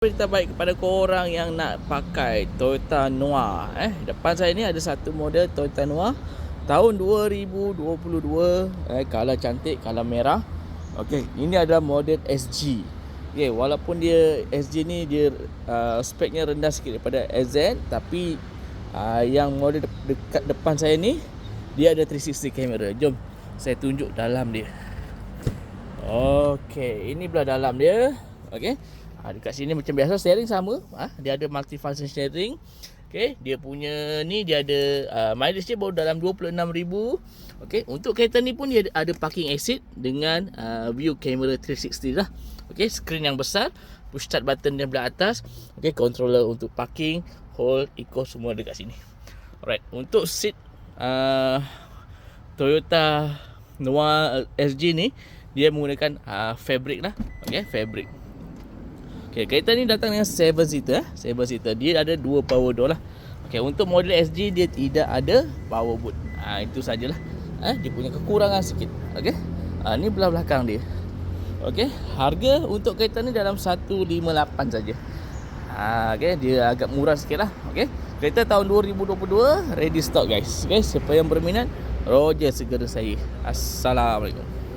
Berita baik kepada korang yang nak pakai Toyota Noah. Depan saya ni ada satu model Toyota Noah tahun 2022. Color cantik, color merah. Okey, ini adalah model SG. Okey, walaupun dia SG ni dia speknya rendah sikit daripada SZ, tapi yang model dekat depan saya ni dia ada 360 kamera. Jom saya tunjuk dalam dia. Okey, ini belah dalam dia. Okey. Dekat sini macam biasa steering sama. Dia ada multifunction steering. Okey, dia punya ni dia ada mileage dia baru dalam 26,000. Okey, untuk kereta ni pun dia ada parking assist dengan view camera 360 lah. Okey, skrin yang besar, push start button dia belah atas. Okey, controller untuk parking, hold, eco semua dekat sini. Alright, untuk seat Toyota Noah SG ni dia menggunakan fabric lah. Okey, fabric. Okey, kereta ni datang dengan 7 seater. 7 seater. Dia ada 2 power door lah. Okey, untuk model SG dia tidak ada power boot. Itu sajalah. Dia punya kekurangan sikit. Okey. Ni belah belakang dia. Okey, harga untuk kereta ni dalam 158 saja. Okey, dia agak murah sikitlah. Okey. Kereta tahun 2022 ready stock guys. Okey, siapa yang berminat Roger segera saya. Assalamualaikum.